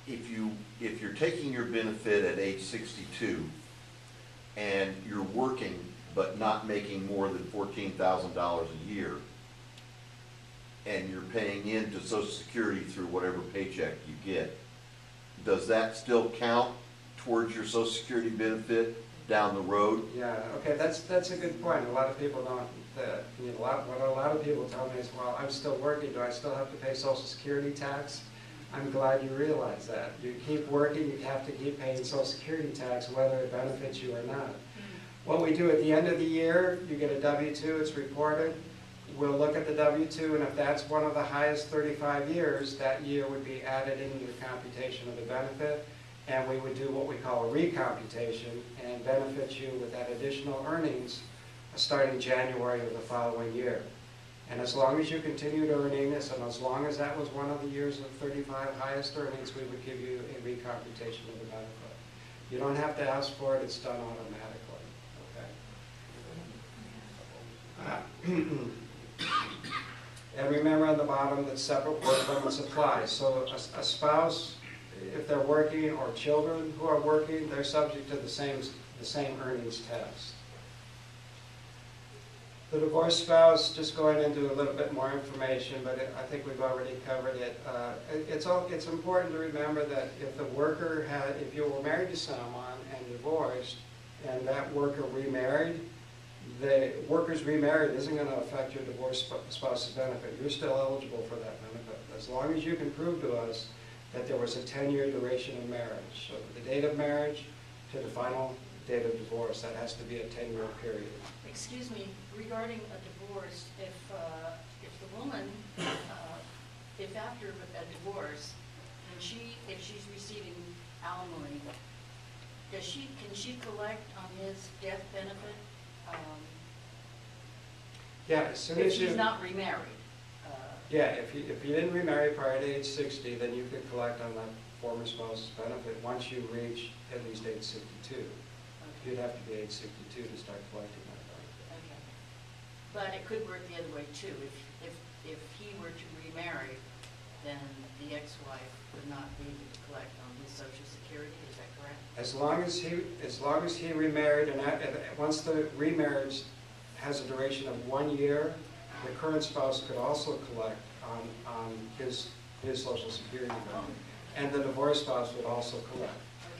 If you're taking your benefit at age 62 and you're working but not making more than $14,000 a year, and you're paying into Social Security through whatever paycheck you get, does that still count towards your Social Security benefit down the road? Yeah, okay, that's a good point. A lot of people don't, what a lot of people tell me is, well, I'm still working, do I still have to pay Social Security tax? I'm glad you realize that. You keep working, you have to keep paying Social Security tax whether it benefits you or not. What we do at the end of the year, you get a W-2, it's reported. We'll look at the W-2, and if that's one of the highest 35 years, that year would be added into the computation of the benefit, and we would do what we call a recomputation and benefit you with that additional earnings starting January of the following year. And as long as you continued earning this, and as long as that was one of the years of 35 highest earnings, we would give you a recomputation of the benefit. You don't have to ask for it, it's done automatically. And remember on the bottom that separate work limits apply. So a spouse, if they're working, or children who are working, they're subject to the same earnings test. The divorced spouse, just going into a little bit more information, but I think we've already covered it. It's important to remember that if the worker if you were married to someone and divorced, and that worker remarried, the worker's remarried isn't going to affect your divorced spouse's benefit. You're still eligible for that benefit, as long as you can prove to us that there was a 10-year duration of marriage. So the date of marriage to the final date of divorce, that has to be a 10-year period. Excuse me, regarding a divorce, if the woman, if after a divorce, and if she's receiving alimony, can she collect on his death benefit? Yeah, as soon if as she's not remarried. Yeah, if you didn't remarry prior to age 60, then you could collect on that former spouse's benefit once you reach at least age 62. Okay. You'd have to be age 62 to start collecting that benefit. Okay. But it could work the other way too. If he were to remarry, then the ex-wife would not be able to collect on his Social Security. Is that correct? As long as he remarried, and once the remarriage has a duration of 1 year, the current spouse could also collect on his Social Security benefit, and the divorced spouse would also collect.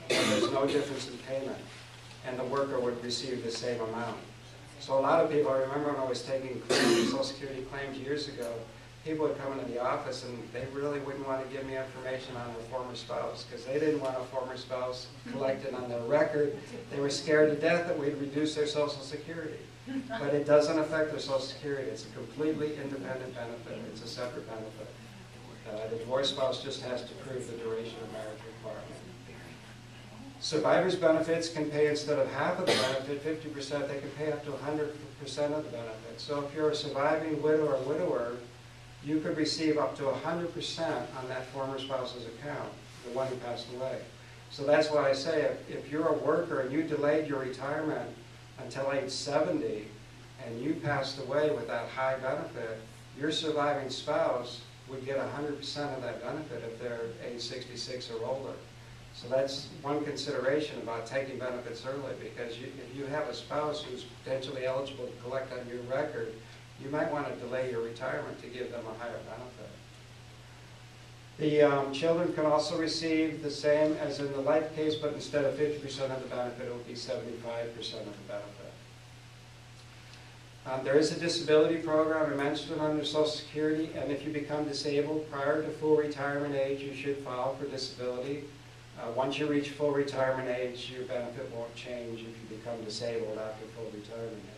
Okay. And there's no difference in payment, and the worker would receive the same amount. So a lot of people, I remember when I was taking Social Security claims years ago, people would come into the office and they really wouldn't want to give me information on their former spouse because they didn't want a former spouse collected on their record. They were scared to death that we'd reduce their Social Security. But it doesn't affect their Social Security. It's a completely independent benefit. It's a separate benefit. The divorced spouse just has to prove the duration of marriage requirement. Survivors' benefits can pay, instead of half of the benefit, 50%, they can pay up to 100% of the benefit. So if you're a surviving widow or widower, you could receive up to 100% on that former spouse's account, the one who passed away. So that's why I say if you're a worker and you delayed your retirement until age 70 and you passed away with that high benefit, your surviving spouse would get 100% of that benefit if they're age 66 or older. So that's one consideration about taking benefits early, because if you have a spouse who's potentially eligible to collect on your record, you might want to delay your retirement to give them a higher benefit. The children can also receive the same as in the life case, but instead of 50% of the benefit, it will be 75% of the benefit. There is a disability program, I mentioned it, under Social Security, and if you become disabled prior to full retirement age, you should file for disability. Once you reach full retirement age, your benefit won't change if you become disabled after full retirement age.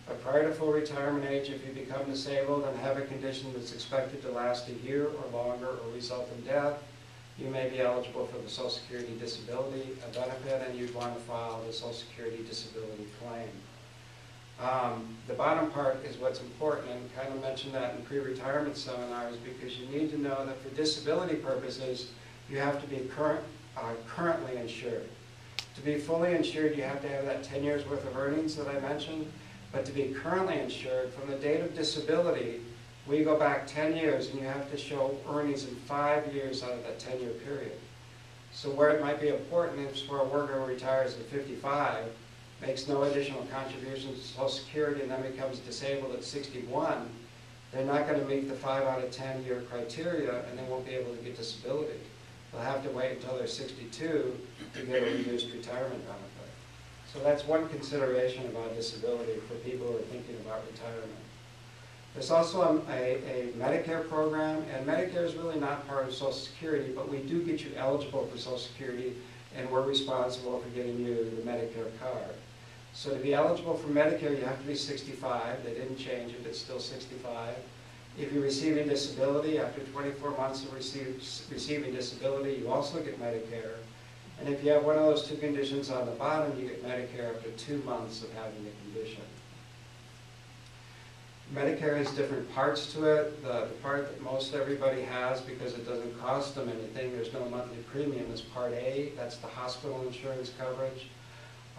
But prior to full retirement age, if you become disabled and have a condition that's expected to last a year or longer or result in death, you may be eligible for the Social Security disability benefit, and you'd want to file the Social Security disability claim. The bottom part is what's important, and kind of mentioned that in pre-retirement seminars, because you need to know that for disability purposes, you have to be currently insured. To be fully insured, you have to have that 10 years worth of earnings that I mentioned, but to be currently insured, from the date of disability, We go back 10 years and you have to show earnings in 5 years out of that 10-year period. So where it might be important is for a worker who retires at 55, makes no additional contributions to Social Security, and then becomes disabled at 61, they're not going to meet the 5 out of 10 year criteria, and they won't be able to get disability. They'll have to wait until they're 62 to get a reduced retirement benefit. So that's one consideration about disability for people who are thinking about retirement. There's also a Medicare program, and Medicare is really not part of Social Security, but we do get you eligible for Social Security, and we're responsible for getting you the Medicare card. So to be eligible for Medicare, you have to be 65. They didn't change it, it's still 65. If you're receiving disability, after 24 months of receiving disability, you also get Medicare. And if you have one of those two conditions on the bottom, you get Medicare after 2 months of having the condition. Medicare has different parts to it. The part that most everybody has, because it doesn't cost them anything, there's no monthly premium, is Part A. That's the hospital insurance coverage.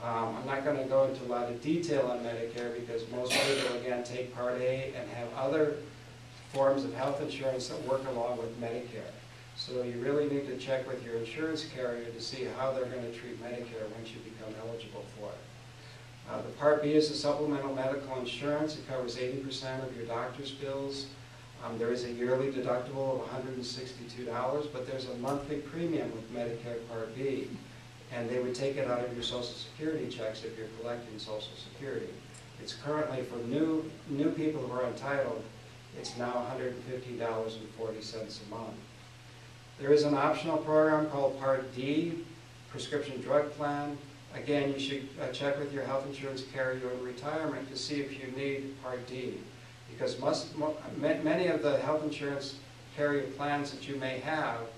I'm not going to go into a lot of detail on Medicare because most people, again, take Part A and have other forms of health insurance that work along with Medicare. So you really need to check with your insurance carrier to see how they're going to treat Medicare once you become eligible for it. The Part B is a supplemental medical insurance. It covers 80% of your doctor's bills. There is a yearly deductible of $162, but there's a monthly premium with Medicare Part B. And they would take it out of your Social Security checks if you're collecting Social Security. It's currently, for new people who are entitled, it's now $150.40 a month. There is an optional program called Part D, Prescription Drug Plan. Again, you should check with your health insurance carrier in retirement to see if you need Part D. Because many of the health insurance carrier plans that you may have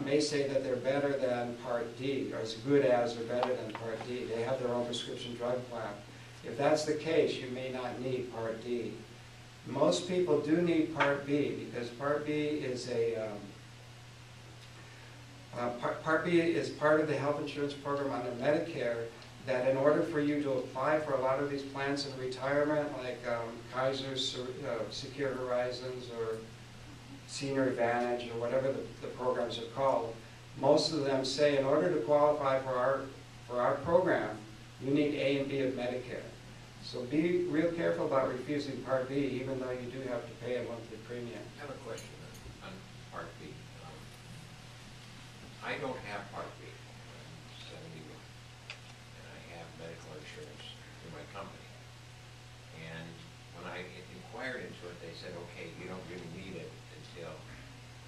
may say that they're better than Part D, or as good as or better than Part D. They have their own prescription drug plan. If that's the case, you may not need Part D. Most people do need Part B because Part B is Part B is part of the health insurance program under Medicare, that in order for you to apply for a lot of these plans in retirement, like Kaiser's Secure Horizons or Senior Advantage or whatever the programs are called, most of them say in order to qualify for our program, you need A and B of Medicare. So be real careful about refusing Part B, even though you do have to pay a monthly premium. I have a question on Part B. I don't have Part B. I'm 71, and I have medical insurance through my company. And when I inquired into it, they said, okay, you don't really need it until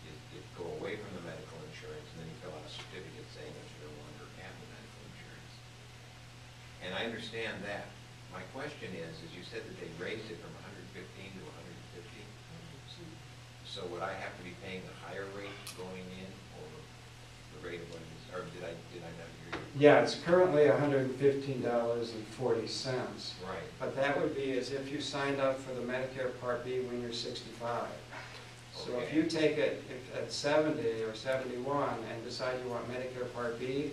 you go away from the medical insurance, and then you fill out a certificate saying that you no longer have the medical insurance. And I understand that. My question is you said that they raised it from 115 to 150. So would I have to be paying the higher rate going in, or the rate of what it is, or did I not hear you? Yeah, it's currently $115.40. Right. But that would be as if you signed up for the Medicare Part B when you're 65. So if you take it at 70 or 71 and decide you want Medicare Part B,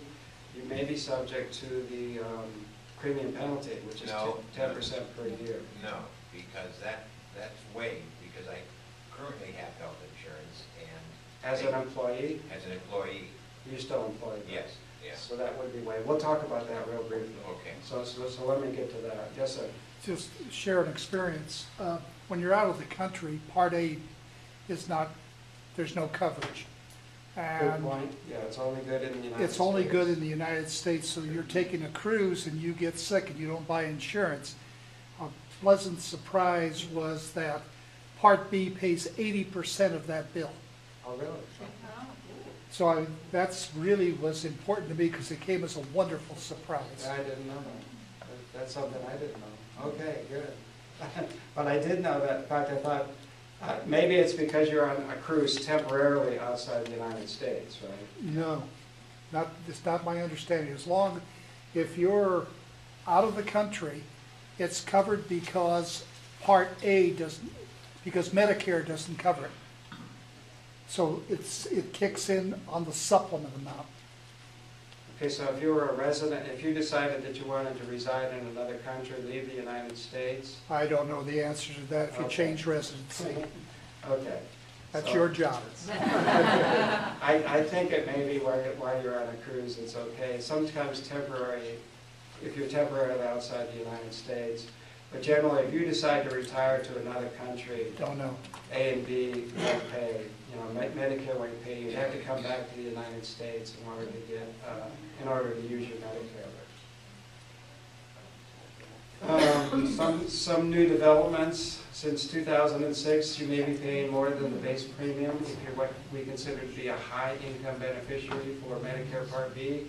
you may be subject to the premium penalty, which is 10% per year. No, because that's waived, because I currently have health insurance and... As an employee? As an employee. You're still employed? Yes, yes. So that would be waived. We'll talk about that real briefly. Okay. So let me get to that. Yes, sir. Just share an experience. When you're out of the country, Part A is not, there's no coverage. Good And point. Yeah, it's only good in the United States. it's only good in the United States, so you're taking a cruise and you get sick and you don't buy insurance. A pleasant surprise was that Part B pays 80% of that bill. Oh, really? So that's really was important to me because it came as a wonderful surprise. I didn't know that. That's something I didn't know. Okay, good. But I did know that. In fact, I thought maybe it's because you're on a cruise temporarily outside the United States, right? No, it's not my understanding. If you're out of the country, it's covered because Part A doesn't, because Medicare doesn't cover it. So it kicks in on the supplement amount. Okay, so if you were a resident, if you decided that you wanted to reside in another country, leave the United States, I don't know the answer to that if you Okay. change residency. okay. That's So- your job. I think it may be while you're on a cruise, it's okay. Sometimes temporary, if you're temporarily outside the United States. But generally, if you decide to retire to another country, Don't know. A and B won't pay, you know, Medicare won't pay. You'd have to come back to the United States in order to get, in order to use your Medicare. Some new developments. Since 2006, you may be paying more than the base premium if you're what we consider to be a high-income beneficiary for Medicare Part B.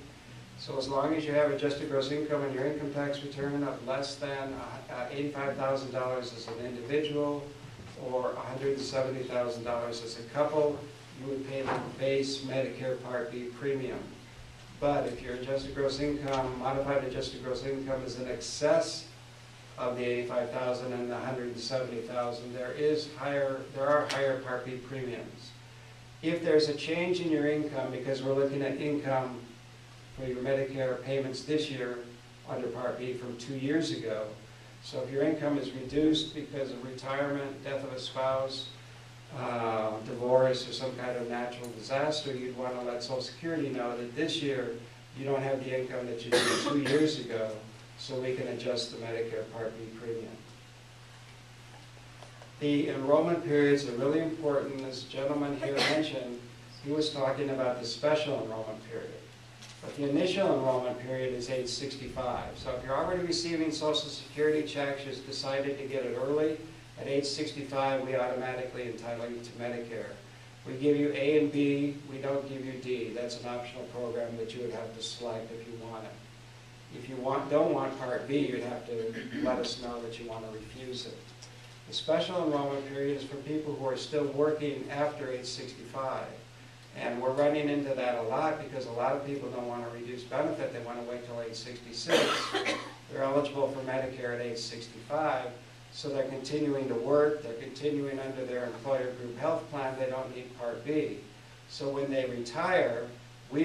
So as long as you have adjusted gross income in your income tax return of less than $85,000 as an individual or $170,000 as a couple, you would pay the base Medicare Part B premium. But if your adjusted gross income, modified adjusted gross income is in excess of the $85,000 and the $170,000, there are higher Part B premiums. If there's a change in your income, because we're looking at income for your Medicare payments this year under Part B from 2 years ago. So if your income is reduced because of retirement, death of a spouse, divorce, or some kind of natural disaster, you'd want to let Social Security know that this year you don't have the income that you did 2 years ago, so we can adjust the Medicare Part B premium. The enrollment periods are really important. As the gentleman here mentioned, he was talking about the special enrollment period. But the initial enrollment period is age 65. So if you're already receiving Social Security checks, you decided to get it early, at age 65 we automatically entitle you to Medicare. We give you A and B, we don't give you D. That's an optional program that you would have to select if you want it. If you don't want Part B, you'd have to let us know that you want to refuse it. The special enrollment period is for people who are still working after age 65. And we're running into that a lot because a lot of people don't want to reduce benefit. They want to wait till age 66. They're eligible for Medicare at age 65. So they're continuing to work. They're continuing under their employer group health plan. They don't need Part B. So when they retire, we